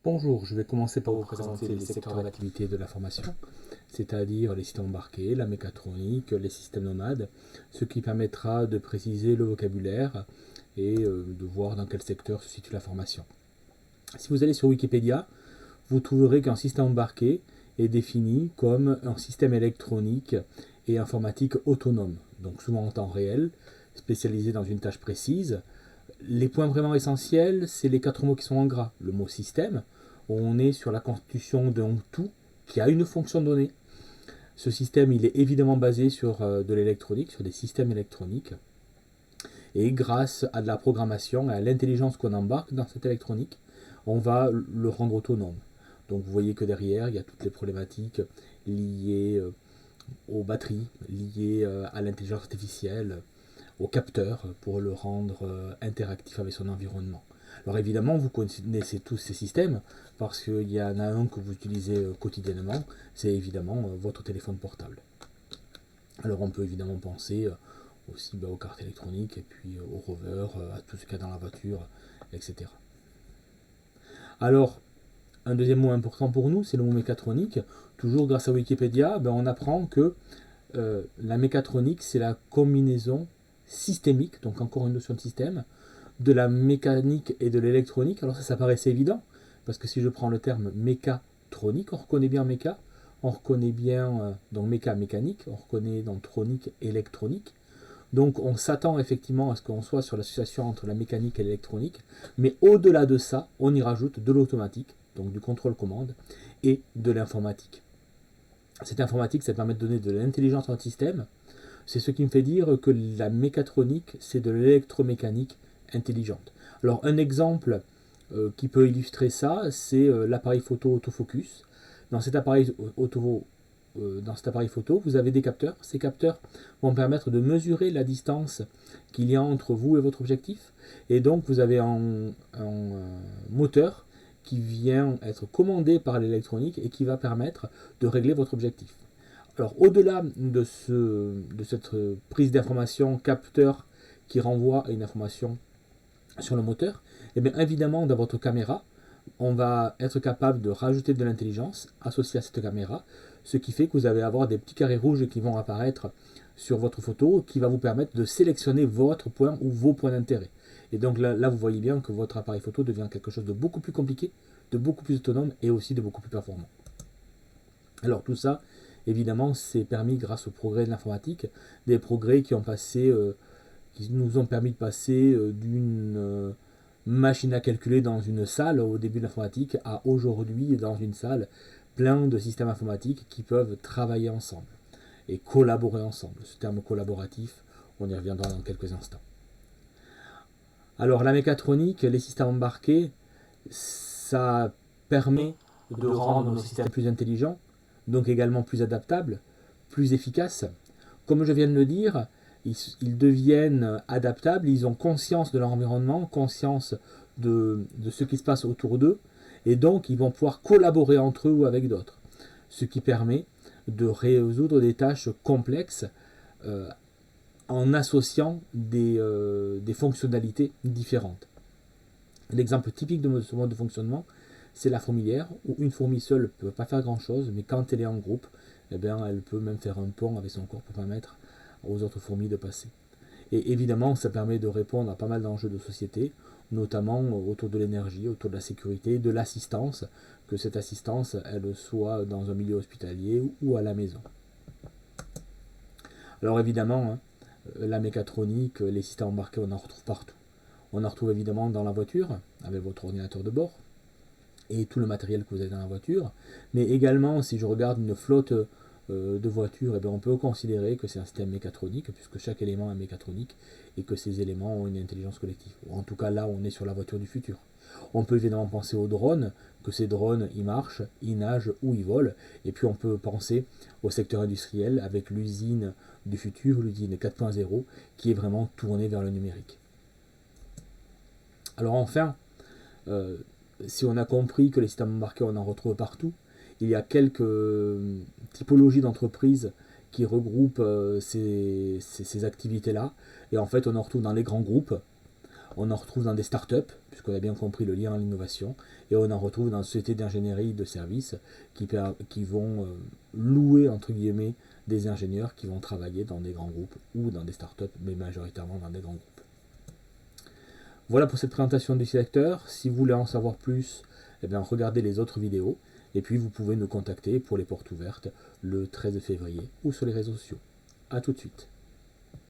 Bonjour, je vais commencer par vous présenter les secteurs d'activité de l'information, c'est-à-dire les systèmes embarqués, la mécatronique, les systèmes nomades, ce qui permettra de préciser le vocabulaire et de voir dans quel secteur se situe l'information. Si vous allez sur Wikipédia, vous trouverez qu'un système embarqué est défini comme un système électronique et informatique autonome, donc souvent en temps réel, spécialisé dans une tâche précise. Les points vraiment essentiels, c'est les quatre mots qui sont en gras. Le mot système, on est sur la constitution d'un tout qui a une fonction donnée. Ce système, il est évidemment basé sur de l'électronique, sur des systèmes électroniques. Et grâce à de la programmation et à l'intelligence qu'on embarque dans cette électronique, on va le rendre autonome. Donc vous voyez que derrière, il y a toutes les problématiques liées aux batteries, liées à l'intelligence artificielle, au capteur pour le rendre interactif avec son environnement. Alors évidemment, vous connaissez tous ces systèmes parce qu'il y en a un que vous utilisez quotidiennement, c'est évidemment votre téléphone portable. Alors on peut évidemment penser aussi aux cartes électroniques et puis au rover, à tout ce qu'il y a dans la voiture, etc. Alors, un deuxième mot important pour nous, c'est le mot mécatronique. Toujours grâce à Wikipédia, on apprend que la mécatronique, c'est la combinaison systémique, donc encore une notion de système, de la mécanique et de l'électronique. Alors ça paraissait évident, parce que si je prends le terme mécatronique, on reconnaît bien méca, on reconnaît bien donc méca mécanique, on reconnaît dans tronique électronique. Donc on s'attend effectivement à ce qu'on soit sur l'association entre la mécanique et l'électronique, mais au-delà de ça, on y rajoute de l'automatique, donc du contrôle-commande, et de l'informatique. Cette informatique, ça permet de donner de l'intelligence à notre système. C'est ce qui me fait dire que la mécatronique, c'est de l'électromécanique intelligente. Alors un exemple qui peut illustrer ça, c'est l'appareil photo autofocus. Dans cet appareil photo, vous avez des capteurs. Ces capteurs vont permettre de mesurer la distance qu'il y a entre vous et votre objectif. Et donc, vous avez un moteur qui vient être commandé par l'électronique et qui va permettre de régler votre objectif. Alors, au-delà de cette prise d'information capteur qui renvoie à une information sur le moteur, et bien évidemment, dans votre caméra, on va être capable de rajouter de l'intelligence associée à cette caméra, ce qui fait que vous allez avoir des petits carrés rouges qui vont apparaître sur votre photo, qui va vous permettre de sélectionner votre point ou vos points d'intérêt. Et donc là, vous voyez bien que votre appareil photo devient quelque chose de beaucoup plus compliqué, de beaucoup plus autonome et aussi de beaucoup plus performant. Alors tout ça, évidemment, c'est permis grâce au progrès de l'informatique, des progrès qui nous ont permis de passer d'une machine à calculer dans une salle au début de l'informatique à aujourd'hui dans une salle plein de systèmes informatiques qui peuvent travailler ensemble et collaborer ensemble. Ce terme collaboratif, on y reviendra dans quelques instants. Alors la mécatronique, les systèmes embarqués, ça permet de rendre nos systèmes plus intelligents, donc également plus adaptables, plus efficaces. Comme je viens de le dire, ils deviennent adaptables, ils ont conscience de leur environnement, conscience de ce qui se passe autour d'eux, et donc ils vont pouvoir collaborer entre eux ou avec d'autres, ce qui permet de résoudre des tâches complexes en associant des fonctionnalités différentes. L'exemple typique de ce mode de fonctionnement, c'est la fourmilière, où une fourmi seule ne peut pas faire grand-chose, mais quand elle est en groupe, elle peut même faire un pont avec son corps pour permettre aux autres fourmis de passer. Et évidemment, ça permet de répondre à pas mal d'enjeux de société, notamment autour de l'énergie, autour de la sécurité, de l'assistance, que cette assistance, elle soit dans un milieu hospitalier ou à la maison. Alors évidemment, la mécatronique, les systèmes embarqués, on en retrouve partout. On en retrouve évidemment dans la voiture, avec votre ordinateur de bord, et tout le matériel que vous avez dans la voiture, mais également, si je regarde une flotte de voitures, on peut considérer que c'est un système mécatronique, puisque chaque élément est mécatronique, et que ces éléments ont une intelligence collective. En tout cas, là, on est sur la voiture du futur. On peut évidemment penser aux drones, que ces drones, ils marchent, ils nagent ou ils volent, et puis on peut penser au secteur industriel, avec l'usine du futur, l'usine 4.0, qui est vraiment tournée vers le numérique. Alors enfin, si on a compris que les systèmes embarqués, on en retrouve partout, il y a quelques typologies d'entreprises qui regroupent ces activités-là. Et en fait, on en retrouve dans les grands groupes, On en retrouve dans des startups, puisqu'on a bien compris le lien à l'innovation, et on en retrouve dans des sociétés d'ingénierie de services qui vont louer, entre guillemets, des ingénieurs qui vont travailler dans des grands groupes ou dans des startups, mais majoritairement dans des grands groupes. Voilà pour cette présentation du secteur. Si vous voulez en savoir plus, eh bien, regardez les autres vidéos. Et puis vous pouvez nous contacter pour les portes ouvertes le 13 février ou sur les réseaux sociaux. A tout de suite.